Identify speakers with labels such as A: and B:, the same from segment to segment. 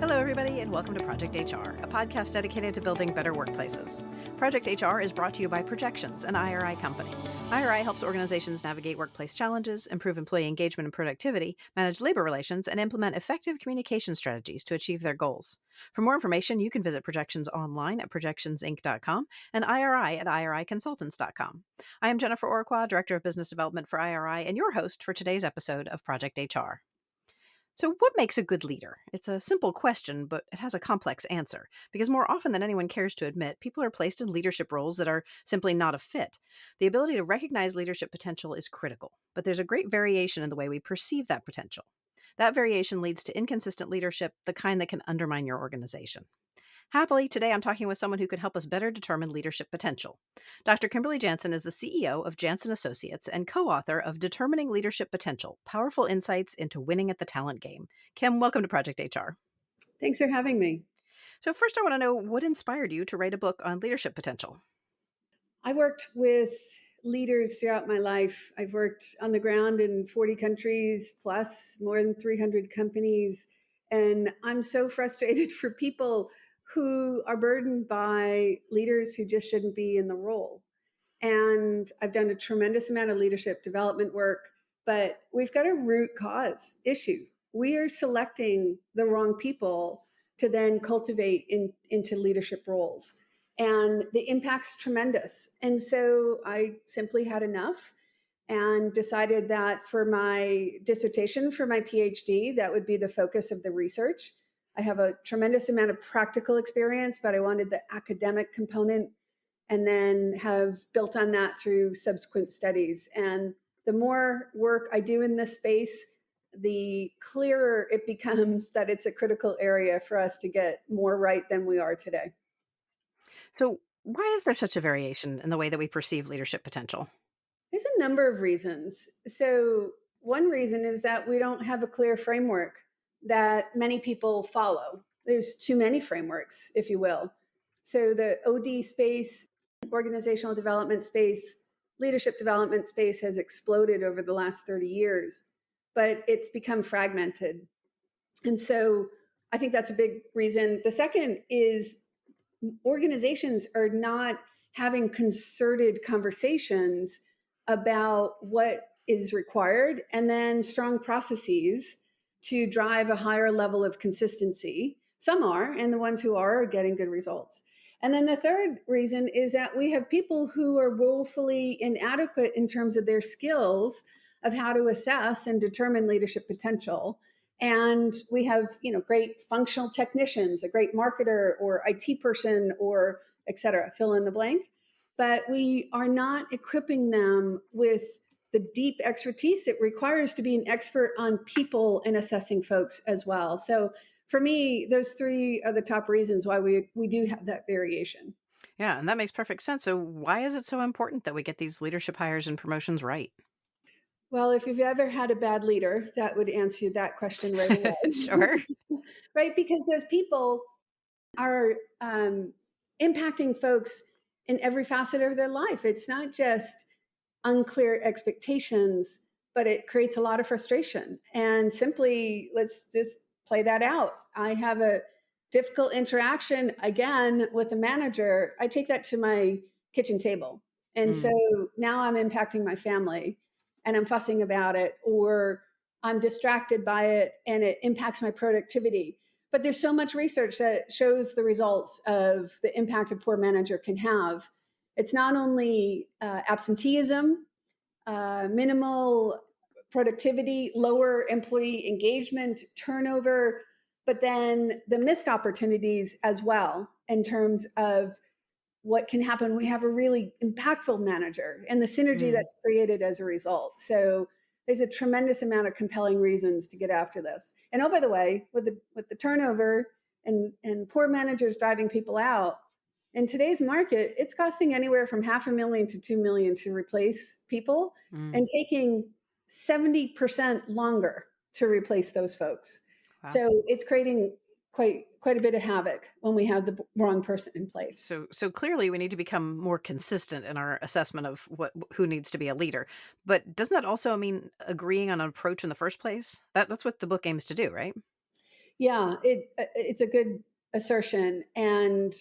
A: Hello, everybody, and welcome to Project HR, a podcast dedicated to building better workplaces. Project HR is brought to you by Projections, an IRI company. IRI helps organizations navigate workplace challenges, improve employee engagement and productivity, manage labor relations, and implement effective communication strategies to achieve their goals. For more information, you can visit Projections online at projectionsinc.com and IRI at iriconsultants.com. I am Jennifer Orqua, Director of Business Development for IRI, and your host for today's episode of Project HR. So, what makes a good leader? It's a simple question, but it has a complex answer, because more often than anyone cares to admit, people are placed in leadership roles that are simply not a fit. The ability to recognize leadership potential is critical, but there's a great variation in the way we perceive that potential. That variation leads to inconsistent leadership, the kind that can undermine your organization. Happily, today I'm talking with someone who could help us better determine leadership potential. Dr. Kimberly Janson is the CEO of Janson Associates and co-author of Determining Leadership Potential: Powerful Insights into Winning at the Talent Game. Kim, welcome to Project HR.
B: Thanks for having me.
A: So first I want to know, what inspired you to write a book on leadership potential?
B: I worked with leaders throughout my life. I've worked on the ground in 40 countries, plus more than 300 companies. And I'm so frustrated for people who are burdened by leaders who just shouldn't be in the role. And I've done a tremendous amount of leadership development work, but we've got a root cause issue. We are selecting the wrong people to then cultivate into leadership roles. And the impact's tremendous. And so I simply had enough and decided that for my dissertation, for my PhD, that would be the focus of the research. I have a tremendous amount of practical experience, but I wanted the academic component and then have built on that through subsequent studies. And the more work I do in this space, the clearer it becomes that it's a critical area for us to get more right than we are today.
A: So why is there such a variation in the way that we perceive leadership potential?
B: There's a number of reasons. So one reason is that we don't have a clear framework that many people follow. There's too many frameworks, if you will. So the OD space, organizational development space, leadership development space has exploded over the last 30 years, but it's become fragmented. And so I think that's a big reason. The second is organizations are not having concerted conversations about what is required and then strong processes to drive a higher level of consistency. Some are, and the ones who are getting good results. And then the third reason is that we have people who are woefully inadequate in terms of their skills of how to assess and determine leadership potential. And we have, great functional technicians, a great marketer or IT person or et cetera, fill in the blank. But we are not equipping them with the deep expertise it requires to be an expert on people and assessing folks as well. So for me, those three are the top reasons why we do have that variation.
A: Yeah, and that makes perfect sense. So why is it so important that we get these leadership hires and promotions right?
B: Well, if you've ever had a bad leader, that would answer that question right away.
A: Sure.
B: Right? Because those people are impacting folks in every facet of their life. It's not just unclear expectations, but it creates a lot of frustration. And simply, let's just play that out. I have a difficult interaction again with a manager. I take that to my kitchen table. And so now I'm impacting my family and I'm fussing about it, or I'm distracted by it and it impacts my productivity. But there's so much research that shows the results of the impact a poor manager can have. It's not only absenteeism, minimal productivity, lower employee engagement, turnover, but then the missed opportunities as well in terms of what can happen when we have a really impactful manager and the synergy that's created as a result. So there's a tremendous amount of compelling reasons to get after this. And oh, by the way, with the turnover and poor managers driving people out, in today's market, it's costing anywhere from $500,000 to $2 million to replace people and taking 70% longer to replace those folks. Wow. So it's creating quite quite a bit of havoc when we have the wrong person in place.
A: So clearly we need to become more consistent in our assessment of who needs to be a leader. But doesn't that also mean agreeing on an approach in the first place? That's what the book aims to do, right?
B: Yeah, it's a good assertion, and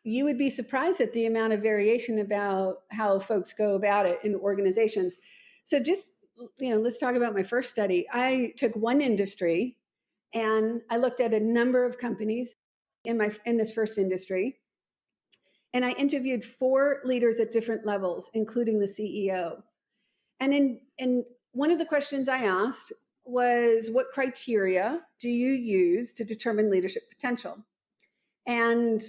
B: you would be surprised at the amount of variation about how folks go about it in organizations. So just let's talk about my first study. I took one industry and I looked at a number of companies in this first industry, and I interviewed 4 leaders at different levels, including the CEO. And in one of the questions I asked was, what criteria do you use to determine leadership potential? And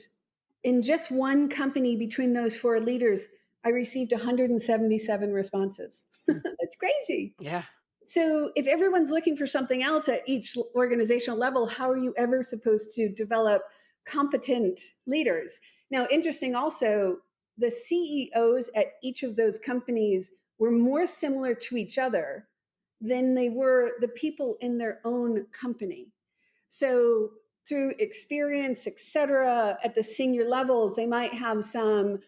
B: in just one company between those 4 leaders, I received 177 responses. That's crazy.
A: Yeah.
B: So if everyone's looking for something else at each organizational level, how are you ever supposed to develop competent leaders? Now, interesting also, the CEOs at each of those companies were more similar to each other than they were the people in their own company. So through experience, et cetera, at the senior levels, they might have some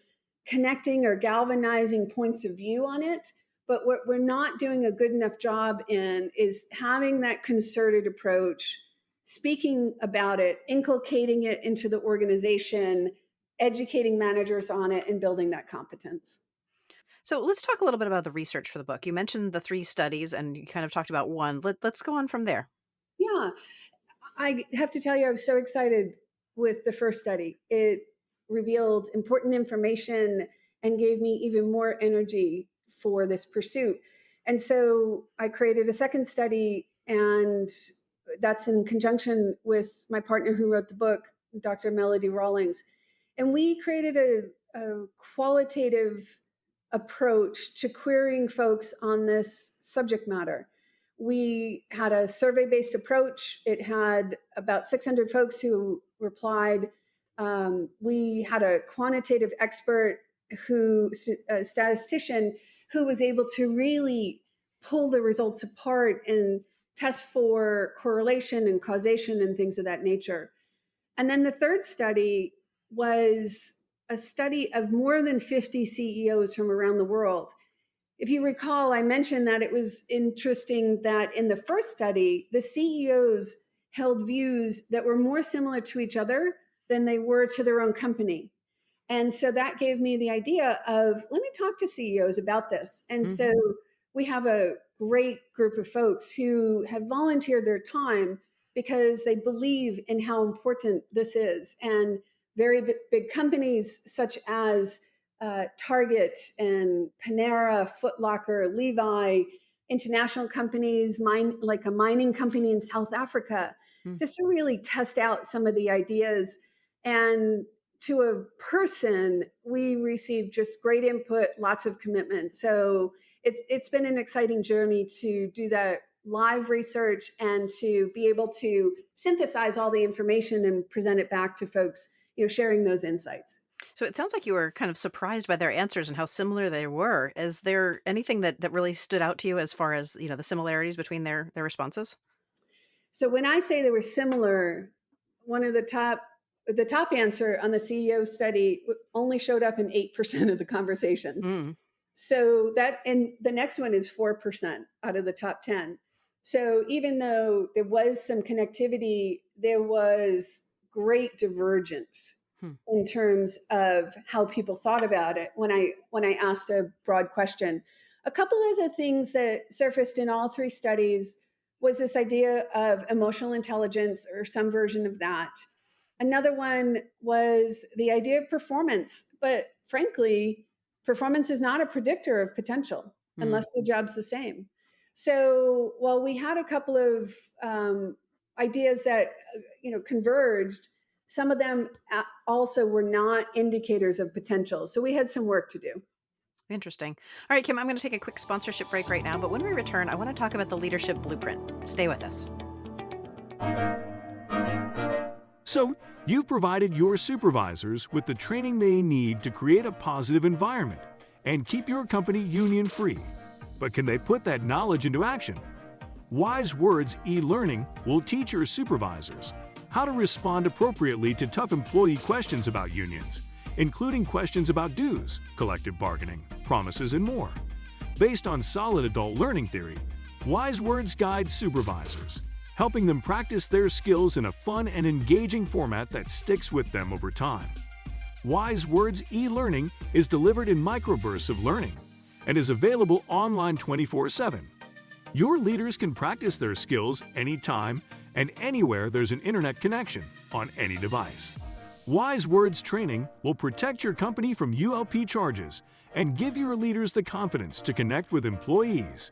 B: connecting or galvanizing points of view on it. But what we're not doing a good enough job in is having that concerted approach, speaking about it, inculcating it into the organization, educating managers on it, and building that competence.
A: So let's talk a little bit about the research for the book. You mentioned the 3 studies and you kind of talked about one. Let's go on from there.
B: Yeah, I have to tell you, I was so excited with the first study. It revealed important information and gave me even more energy for this pursuit. And so I created a second study, and that's in conjunction with my partner who wrote the book, Dr. Melody Rawlings. And we created a qualitative approach to querying folks on this subject matter. We had a survey-based approach. It had about 600 folks who replied. We had a quantitative expert a statistician, who was able to really pull the results apart and test for correlation and causation and things of that nature. And then the third study was a study of more than 50 CEOs from around the world. If you recall, I mentioned that it was interesting that in the first study, the CEOs held views that were more similar to each other than they were to their own company. And so that gave me the idea of, let me talk to CEOs about this. And so we have a great group of folks who have volunteered their time because they believe in how important this is. And very big companies such as Target and Panera, Foot Locker, Levi, international companies, like a mining company in South Africa, just to really test out some of the ideas. And to a person, we received just great input, lots of commitment. So it's been an exciting journey to do that live research and to be able to synthesize all the information and present it back to folks, sharing those insights.
A: So it sounds like you were kind of surprised by their answers and how similar they were. Is there anything that really stood out to you as far as, the similarities between their responses?
B: So when I say they were similar, one of the top answer on the CEO study only showed up in 8% of the conversations. So and the next one is 4% out of the top 10. So even though there was some connectivity, there was great divergence in terms of how people thought about it when I asked a broad question. A couple of the things that surfaced in all 3 studies was this idea of emotional intelligence or some version of that. Another one was the idea of performance, but frankly, performance is not a predictor of potential unless the job's the same. So while we had a couple of ideas that converged, some of them also were not indicators of potential. So we had some work to do.
A: Interesting. All right, Kim, I'm going to take a quick sponsorship break right now, but when we return, I want to talk about the leadership blueprint. Stay with us.
C: So, you've provided your supervisors with the training they need to create a positive environment and keep your company union-free. But can they put that knowledge into action? Wise Words e-learning will teach your supervisors how to respond appropriately to tough employee questions about unions, including questions about dues, collective bargaining, promises, and more. Based on solid adult learning theory, Wise Words guides supervisors, helping them practice their skills in a fun and engaging format that sticks with them over time. Wise Words e-learning is delivered in microbursts of learning and is available online 24/7. Your leaders can practice their skills anytime and anywhere there's an internet connection on any device. Wise Words training will protect your company from ULP charges and give your leaders the confidence to connect with employees.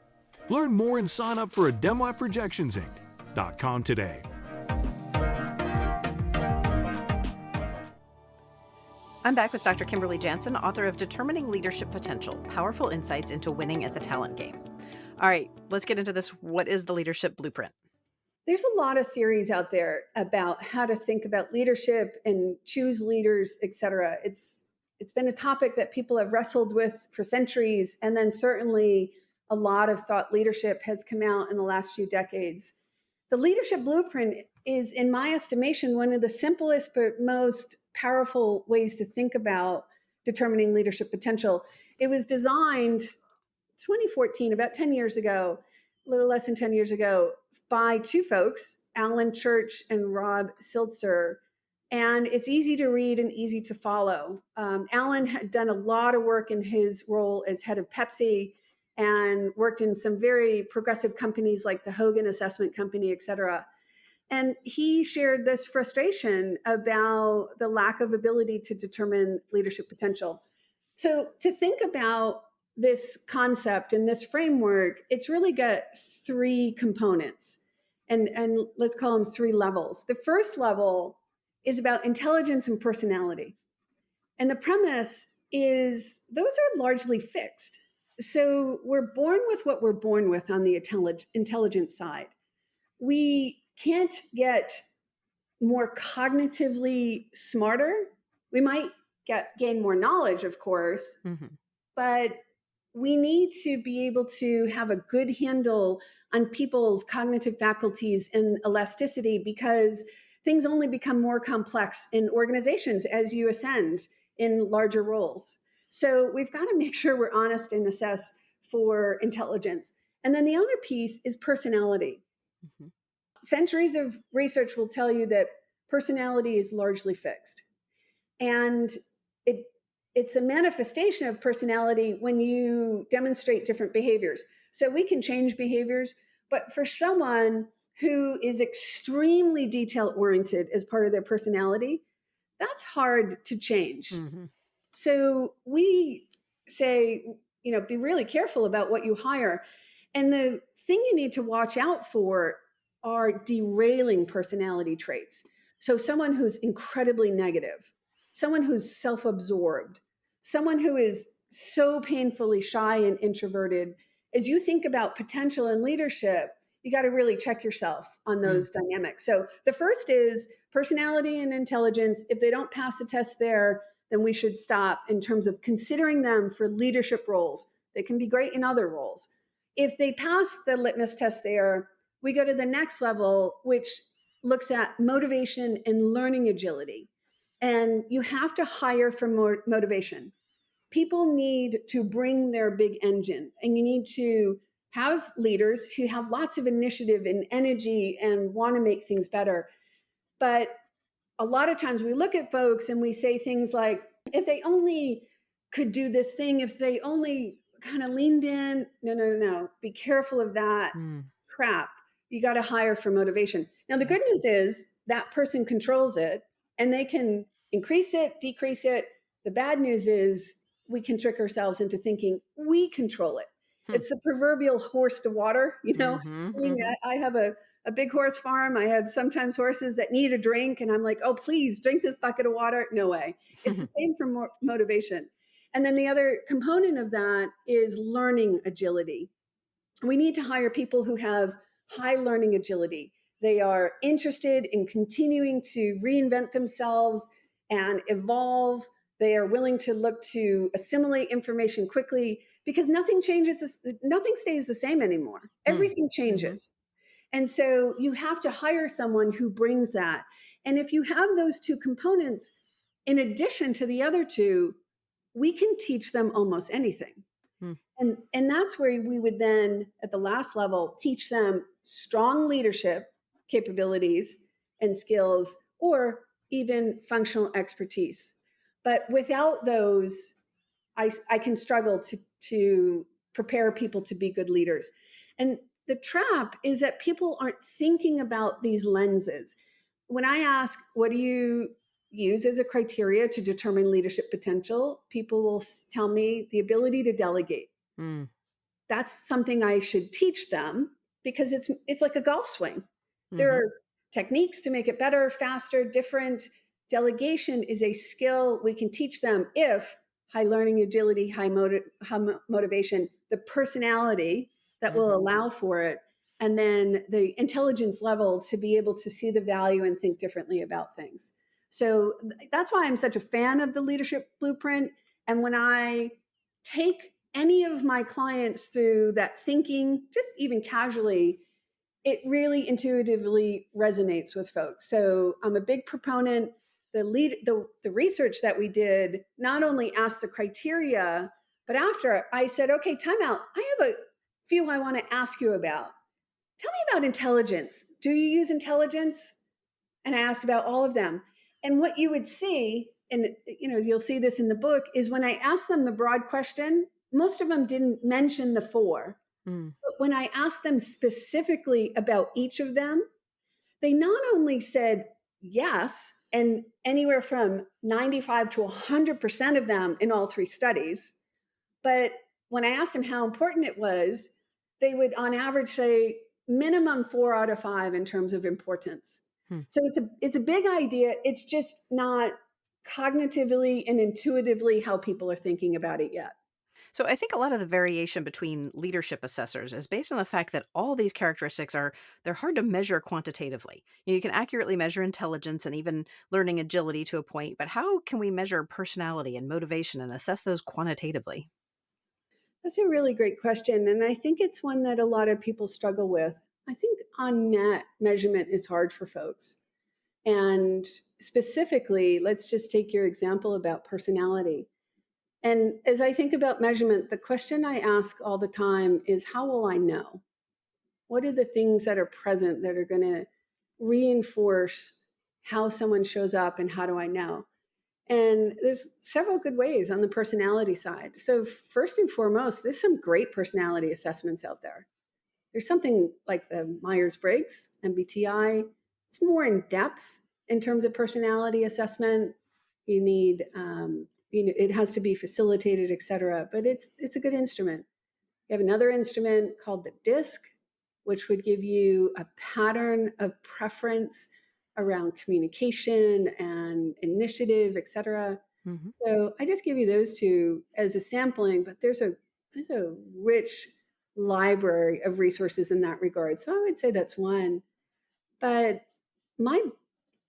C: Learn more and sign up for a demo at projectionsinc.com today.
A: I'm back with Dr. Kimberly Janson, author of Determining Leadership Potential, Powerful Insights into Winning at the Talent Game. All right, let's get into this. What is the leadership blueprint?
B: There's a lot of theories out there about how to think about leadership and choose leaders, et cetera. It's been a topic that people have wrestled with for centuries, and then certainly a lot of thought leadership has come out in the last few decades. The leadership blueprint is, in my estimation, one of the simplest but most powerful ways to think about determining leadership potential. It was designed 2014, about 10 years ago, a little less than 10 years ago, by two folks, Alan Church and Rob Siltzer. And it's easy to read and easy to follow. Alan had done a lot of work in his role as head of Pepsi and worked in some very progressive companies like the Hogan Assessment Company, et cetera. And he shared this frustration about the lack of ability to determine leadership potential. So to think about this concept and this framework, it's really got three components, and let's call them three levels. The first level is about intelligence and personality. And the premise is those are largely fixed. So we're born with what we're born with on the intelligence side. We can't get more cognitively smarter. We might gain more knowledge, of course, but we need to be able to have a good handle on people's cognitive faculties and elasticity, because things only become more complex in organizations as you ascend in larger roles. So we've got to make sure we're honest and assess for intelligence. And then the other piece is personality. Centuries of research will tell you that personality is largely fixed. And it's a manifestation of personality when you demonstrate different behaviors. So we can change behaviors, but for someone who is extremely detail-oriented as part of their personality, that's hard to change. So we say, be really careful about what you hire. And the thing you need to watch out for are derailing personality traits. So someone who's incredibly negative, someone who's self-absorbed, someone who is so painfully shy and introverted. As you think about potential in leadership, you got to really check yourself on those dynamics. So the first is personality and intelligence. If they don't pass the test there, then we should stop in terms of considering them for leadership roles. They can be great in other roles. If they pass the litmus test there, we go to the next level, which looks at motivation and learning agility. And you have to hire for more motivation. People need to bring their big engine, and you need to have leaders who have lots of initiative and energy and want to make things better. But a lot of times we look at folks and we say things like, if they only could do this thing, if they only kind of leaned in, no. Be careful of that crap. You got to hire for motivation. Now, the good news is that person controls it and they can increase it, decrease it. The bad news is we can trick ourselves into thinking we control it. It's the proverbial horse to water, I have a big horse farm. I have sometimes horses that need a drink and I'm like, oh, please drink this bucket of water. No way. It's the same for motivation. And then the other component of that is learning agility. We need to hire people who have high learning agility. They are interested in continuing to reinvent themselves and evolve. They are willing to look to assimilate information quickly, because nothing stays the same anymore. Everything changes. And so you have to hire someone who brings that. And if you have those two components, in addition to the other two, we can teach them almost anything.
A: Hmm.
B: And that's where we would then, at the last level, teach them strong leadership capabilities and skills, or even functional expertise. But without those, I can struggle to prepare people to be good leaders. And the trap is that people aren't thinking about these lenses. When I ask, what do you use as a criteria to determine leadership potential, people will tell me the ability to delegate.
A: Mm.
B: That's something I should teach them, because it's like a golf swing. There are techniques to make it better, faster, different. Delegation is a skill we can teach them if high learning agility, high motivation, the personality that will allow for it, and then the intelligence level to be able to see the value and think differently about things. So that's why I'm such a fan of the leadership blueprint. And when I take any of my clients through that thinking, just even casually, it really intuitively resonates with folks. So I'm a big proponent. The research that we did not only asked the criteria, but after I said, okay, time out. I have a few I want to ask you about. Tell me about intelligence. Do you use intelligence? And I asked about all of them. And what you would see, and you'll see this in the book, is when I asked them the broad question, most of them didn't mention the four. But when I asked them specifically about each of them, they not only said yes, and anywhere from 95 to 100% of them in all three studies, but when I asked them how important it was, they would on average say minimum 4 out of 5 in terms of importance. So it's a big idea. It's just not cognitively and intuitively how people are thinking about it yet.
A: So I think a lot of the variation between leadership assessors is based on the fact that all these characteristics they're hard to measure quantitatively. You can accurately measure intelligence and even learning agility to a point, but how can we measure personality and motivation and assess those quantitatively?
B: That's a really great question. And I think it's one that a lot of people struggle with. I think on net measurement is hard for folks. And specifically, let's just take your example about personality. And as I think about measurement, the question I ask all the time is, how will I know? What are the things that are present that are going to reinforce how someone shows up, and how do I know? And there's several good ways on the personality side. So first and foremost, there's some great personality assessments out there. There's something like the Myers-Briggs, MBTI. It's more in depth in terms of personality assessment. You need, it has to be facilitated, et cetera, but it's a good instrument. You have another instrument called the DISC, which would give you a pattern of preference around communication and initiative, et cetera. So I just give you those two as a sampling, but there's a rich library of resources in that regard. So I would say that's one. But my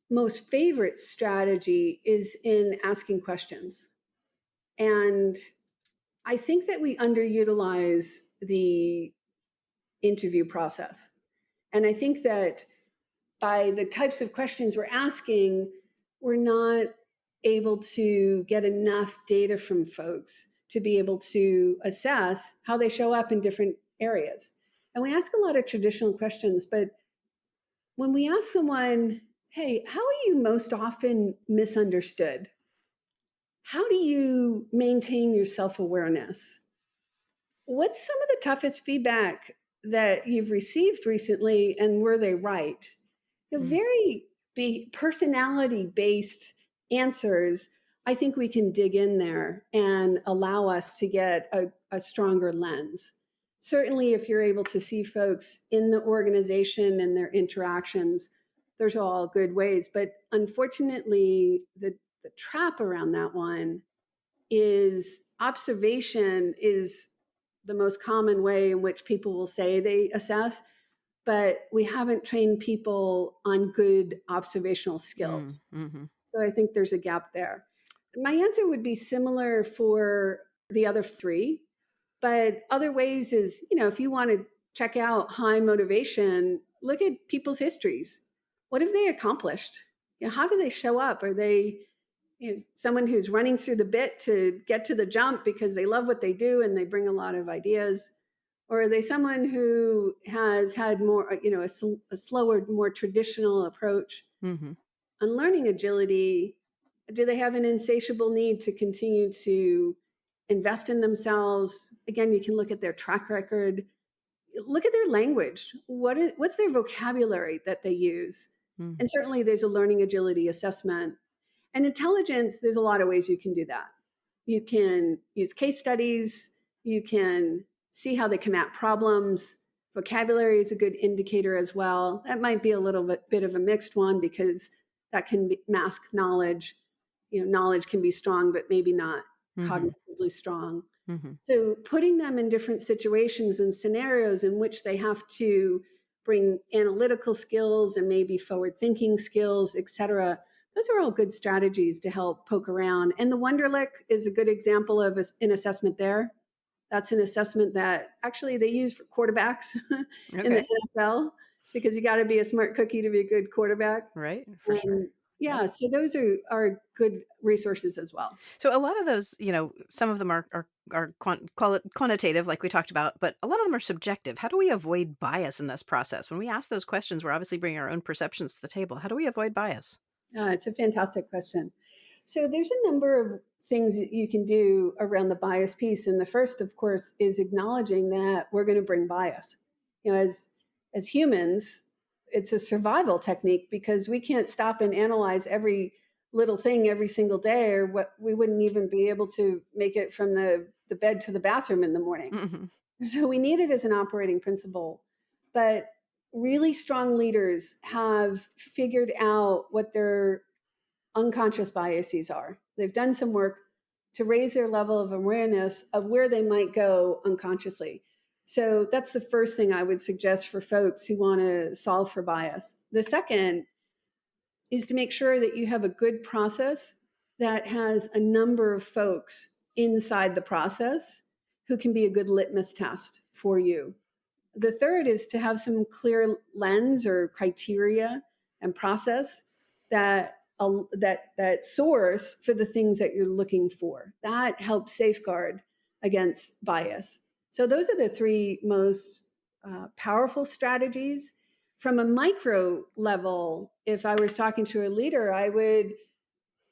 B: most favorite strategy is in asking questions. And I think that we underutilize the interview process. And I think that by the types of questions we're asking, we're not able to get enough data from folks to be able to assess how they show up in different areas. And we ask a lot of traditional questions, but when we ask someone, hey, how are you most often misunderstood? How do you maintain your self-awareness? What's some of the toughest feedback that you've received recently, and were they right? Very personality-based answers, I think we can dig in there and allow us to get a stronger lens. Certainly, if you're able to see folks in the organization and their interactions, there's all good ways. But unfortunately, the trap around that one is observation is the most common way in which people will say they assess, but we haven't trained people on good observational skills. So I think there's a gap there. My answer would be similar for the other three, but other ways is, if you want to check out high motivation, look at people's histories. What have they accomplished? How do they show up? Are they someone who's running through the bit to get to the jump because they love what they do and they bring a lot of ideas? Or are they someone who has had more, a slower, more traditional approach?
A: Mm-hmm.
B: On learning agility, do they have an insatiable need to continue to invest in themselves? Again, you can look at their track record, look at their language. What's their vocabulary that they use?
A: Mm-hmm.
B: And certainly there's a learning agility assessment. And intelligence, there's a lot of ways you can do that. You can use case studies. You can see how they come at problems. Vocabulary is a good indicator as well. That might be a little bit of a mixed one because that can mask knowledge. Knowledge can be strong, but maybe not cognitively strong.
A: Mm-hmm.
B: So putting them in different situations and scenarios in which they have to bring analytical skills and maybe forward thinking skills, et cetera, those are all good strategies to help poke around. And the Wonderlic is a good example of an assessment there. That's an assessment that actually they use for quarterbacks in the NFL, because you got to be a smart cookie to be a good quarterback.
A: Right, for sure.
B: Yeah, so those are good resources as well.
A: So a lot of those, some of them are quantitative, like we talked about, but a lot of them are subjective. How do we avoid bias in this process? When we ask those questions, we're obviously bringing our own perceptions to the table. How do we avoid bias?
B: It's a fantastic question. So there's a number of things that you can do around the bias piece. And the first, of course, is acknowledging that we're going to bring bias. As humans, it's a survival technique because we can't stop and analyze every little thing every single day, or what we wouldn't even be able to make it from the bed to the bathroom in the morning.
A: Mm-hmm.
B: So we need it as an operating principle. But really strong leaders have figured out what their unconscious biases are. They've done some work to raise their level of awareness of where they might go unconsciously. So that's the first thing I would suggest for folks who want to solve for bias. The second is to make sure that you have a good process that has a number of folks inside the process who can be a good litmus test for you. The third is to have some clear lens or criteria and process that source for the things that you're looking for. That helps safeguard against bias. So those are the three most powerful strategies. From a micro level, if I was talking to a leader, I would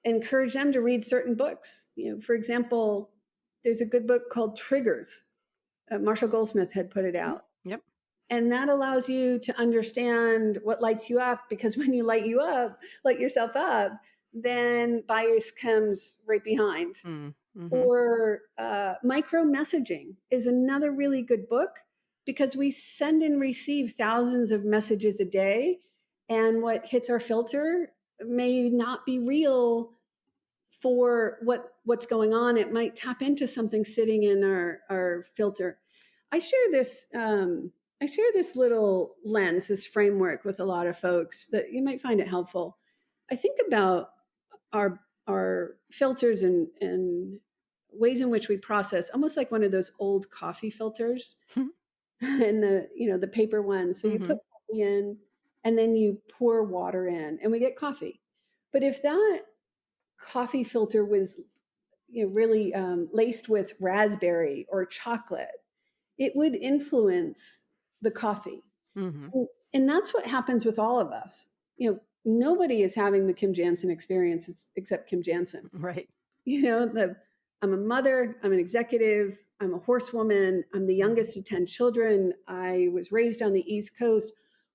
B: encourage them to read certain books. For example, there's a good book called Triggers. Marshall Goldsmith had put it out.
A: Yep.
B: And that allows you to understand what lights you up, because when you light yourself up, then bias comes right behind.
A: Mm-hmm.
B: Or Micro Messaging is another really good book, because we send and receive thousands of messages a day, and what hits our filter may not be real for what's going on. It might tap into something sitting in our filter. I share this little lens, this framework with a lot of folks that you might find it helpful. I think about our filters and ways in which we process, almost like one of those old coffee filters and the paper ones. So you put coffee in and then you pour water in and we get coffee. But if that coffee filter was really laced with raspberry or chocolate, it would influence the coffee.
A: Mm-hmm.
B: And that's what happens with all of us. Nobody is having the Kim Janson experience except Kim Janson.
A: Right.
B: I'm a mother, I'm an executive, I'm a horsewoman, I'm the youngest of 10 children. I was raised on the East Coast.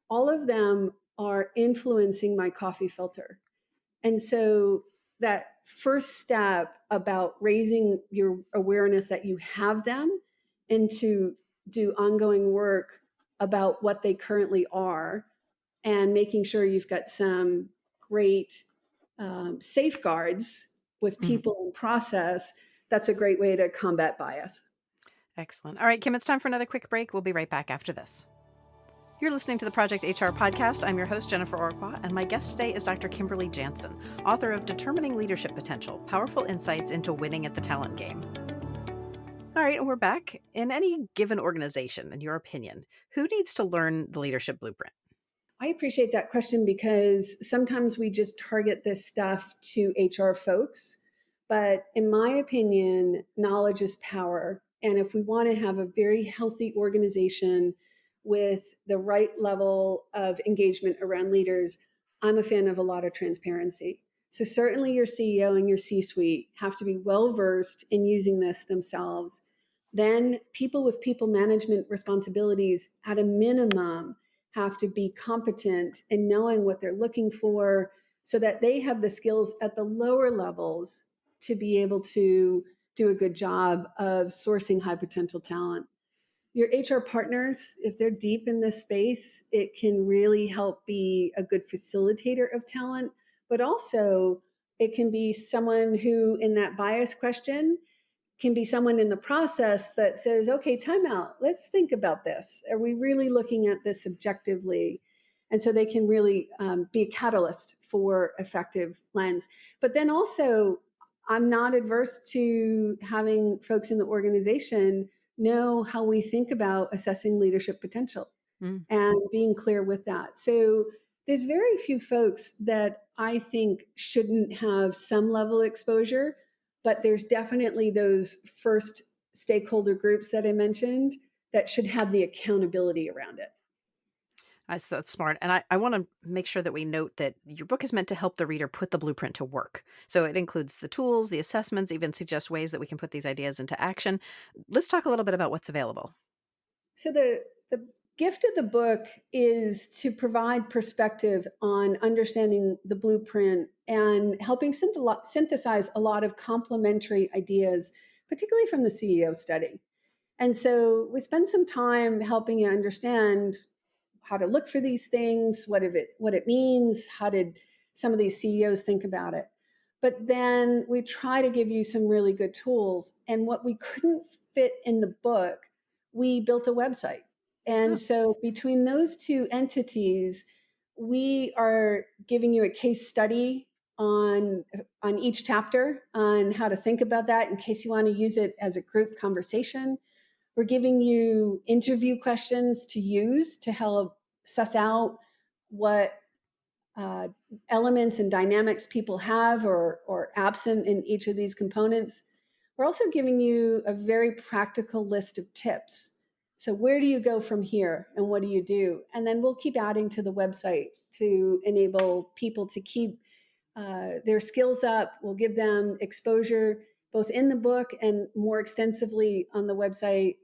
B: All of them are influencing my coffee filter. And so that first step about raising your awareness that you have them, and to do ongoing work about what they currently are, and making sure you've got some great safeguards with people and process, that's a great way to combat bias.
A: Excellent. All right, Kim, it's time for another quick break. We'll be right back after this. You're listening to the Project HR podcast. I'm your host, Jennifer Orqua, and my guest today is Dr. Kimberly Janson, author of Determining Leadership Potential, Powerful Insights into Winning at the Talent Game. All right, and we're back. In any given organization, in your opinion, who needs to learn the leadership blueprint?
B: I appreciate that question because sometimes we just target this stuff to HR folks. But in my opinion, knowledge is power. And if we want to have a very healthy organization with the right level of engagement around leaders, I'm a fan of a lot of transparency. So certainly your CEO and your C-suite have to be well versed in using this themselves. Then people with people management responsibilities at a minimum have to be competent in knowing what they're looking for so that they have the skills at the lower levels to be able to do a good job of sourcing high potential talent. Your HR partners, if they're deep in this space, it can really help be a good facilitator of talent, but also it can be someone who, in that bias question, can be someone in the process that says, okay, time out. Let's think about this. Are we really looking at this objectively? And so they can really be a catalyst for effective lens. But then also, I'm not adverse to having folks in the organization know how we think about assessing leadership potential and being clear with that. So there's very few folks that I think shouldn't have some level of exposure, but there's definitely those first stakeholder groups that I mentioned that should have the accountability around it.
A: That's smart. And I want to make sure that we note that your book is meant to help the reader put the blueprint to work. So it includes the tools, the assessments, even suggests ways that we can put these ideas into action. Let's talk a little bit about what's available.
B: So the gift of the book is to provide perspective on understanding the blueprint and helping synthesize a lot of complementary ideas, particularly from the CEO study. And so we spend some time helping you understand how to look for these things, what it means, how did some of these CEOs think about it. But then we try to give you some really good tools. And what we couldn't fit in the book, we built a website. And so between those two entities, we are giving you a case study on each chapter on how to think about that in case you want to use it as a group conversation. We're giving you interview questions to use to help suss out what elements and dynamics people have or absent in each of these components. We're also giving you a very practical list of tips. So where do you go from here and what do you do? And then we'll keep adding to the website to enable people to keep their skills up. We'll give them exposure both in the book and more extensively on the website,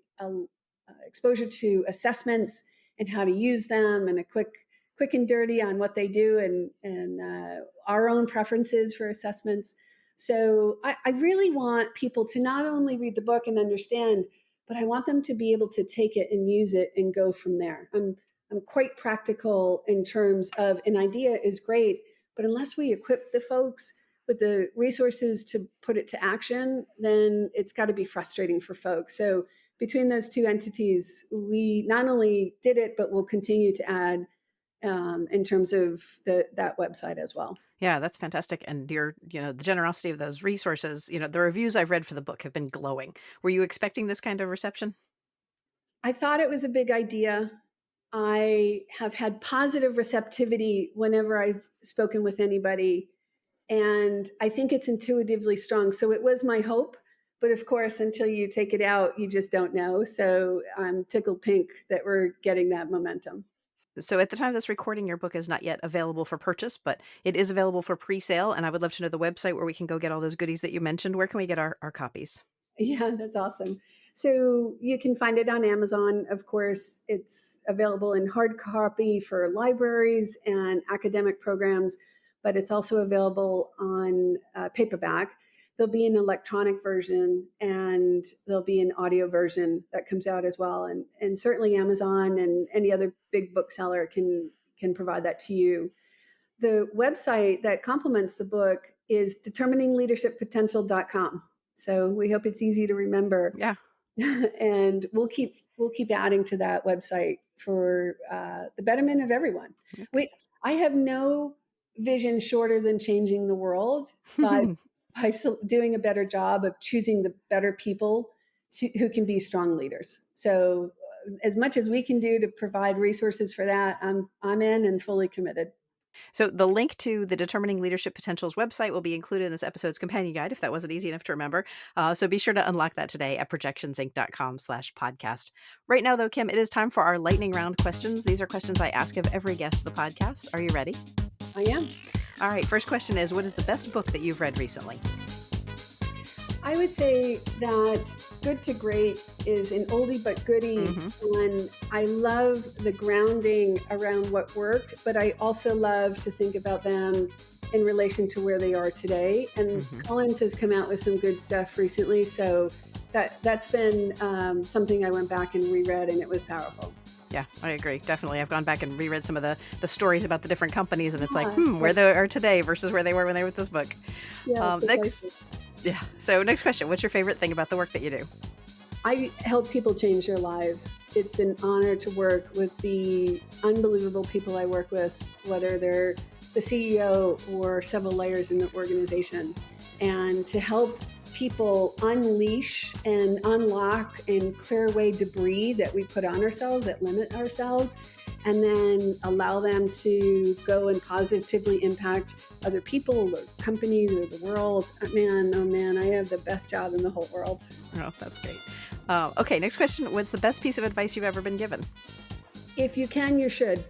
B: exposure to assessments and how to use them, and a quick and dirty on what they do and our own preferences for assessments. So I really want people to not only read the book and understand, but I want them to be able to take it and use it and go from there. I'm quite practical in terms of an idea is great, but unless we equip the folks with the resources to put it to action, then it's got to be frustrating for folks. So between those two entities, we not only did it, but we'll continue to add in terms of that website as well.
A: Yeah, that's fantastic. And the generosity of those resources, the reviews I've read for the book have been glowing. Were you expecting this kind of reception?
B: I thought it was a big idea. I have had positive receptivity whenever I've spoken with anybody, and I think it's intuitively strong. So it was my hope. But of course, until you take it out, you just don't know. So I'm tickled pink that we're getting that momentum.
A: So at the time of this recording, your book is not yet available for purchase, but it is available for pre-sale. And I would love to know the website where we can go get all those goodies that you mentioned. Where can we get our copies?
B: Yeah, that's awesome. So you can find it on Amazon. Of course, it's available in hard copy for libraries and academic programs, but it's also available on paperback. There'll be an electronic version and there'll be an audio version that comes out as well. And certainly Amazon and any other big bookseller can provide that to you. The website that complements the book is determiningleadershippotential.com. So we hope it's easy to remember.
A: Yeah.
B: And we'll keep adding to that website for the betterment of everyone.
A: Okay.
B: I have no vision shorter than changing the world by doing a better job of choosing the better people who can be strong leaders. So as much as we can do to provide resources for that, I'm in and fully committed.
A: So the link to the Determining Leadership Potentials website will be included in this episode's companion guide, if that wasn't easy enough to remember. So be sure to unlock that today at projectionsinc.com/podcast. Right now, though, Kim, it is time for our lightning round questions. These are questions I ask of every guest of the podcast. Are you ready?
B: I am.
A: All right. First question is, what is the best book that you've read recently?
B: I would say that Good to Great is an oldie but goodie, and I love the grounding around what worked, but I also love to think about them in relation to where they are today. And Collins has come out with some good stuff recently, so that's been something I went back and reread, and it was powerful.
A: Yeah, I agree. Definitely. I've gone back and reread some of the stories about the different companies, and it's where they are today versus where they were when they wrote this book.
B: Yeah,
A: So next question. What's your favorite thing about the work that you do?
B: I help people change their lives. It's an honor to work with the unbelievable people I work with, whether they're the CEO or several layers in the organization, and to help people unleash and unlock and clear away debris that we put on ourselves that limit ourselves, and then allow them to go and positively impact other people or companies or the world. Man, oh man, I have the best job in the whole world.
A: Oh, that's great. Okay, next question. What's the best piece of advice you've ever been given?
B: If you can, you should.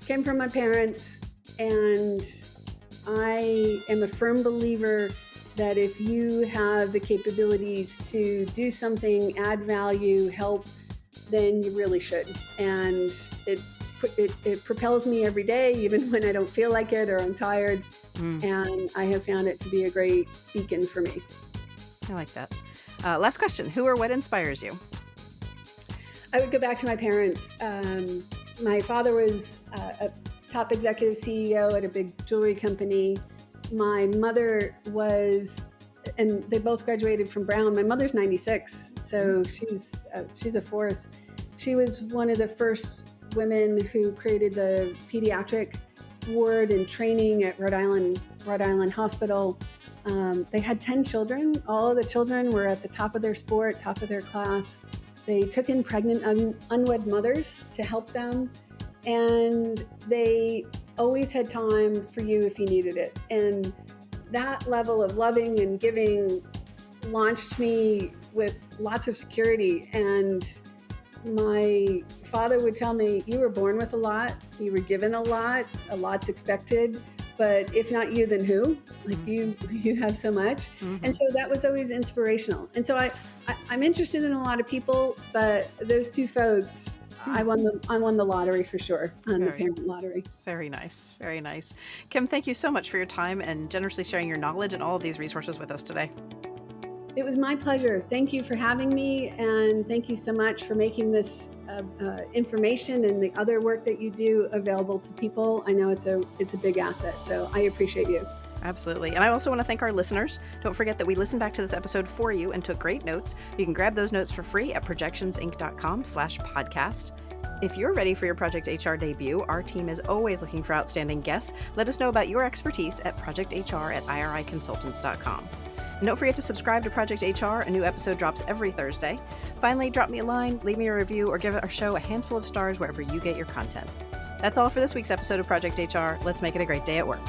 B: Came from my parents, and I am a firm believer that if you have the capabilities to do something, add value, help, then you really should. And it propels me every day, even when I don't feel like it or I'm tired. And I have found it to be a great beacon for me.
A: I like that. Last question. Who or what inspires you?
B: I would go back to my parents. My father was a top executive CEO at a big jewelry company. My mother was, and they both graduated from Brown. My mother's 96, so she's a force. She was one of the first women who created the pediatric ward and training at Rhode Island Hospital. They had 10 children. All of the children were at the top of their sport, top of their class. They took in pregnant unwed mothers to help them, and they always had time for you if you needed it. And that level of loving and giving launched me with lots of security. And my father would tell me, you were born with a lot, you were given a lot's expected, but if not you, then who? Like you have so much. And so that was always inspirational. And so I'm interested in a lot of people, but those two folks, I won the lottery for sure, on the parent lottery.
A: Very nice. Very nice. Kim, thank you so much for your time and generously sharing your knowledge and all of these resources with us today.
B: It was my pleasure. Thank you for having me, and thank you so much for making this information and the other work that you do available to people. I know it's a big asset, so I appreciate you.
A: Absolutely. And I also want to thank our listeners. Don't forget that we listened back to this episode for you and took great notes. You can grab those notes for free at projectionsinc.com/podcast. If you're ready for your Project HR debut, our team is always looking for outstanding guests. Let us know about your expertise at projecthr@iriconsultants.com. And don't forget to subscribe to Project HR. A new episode drops every Thursday. Finally, drop me a line, leave me a review, or give our show a handful of stars wherever you get your content. That's all for this week's episode of Project HR. Let's make it a great day at work.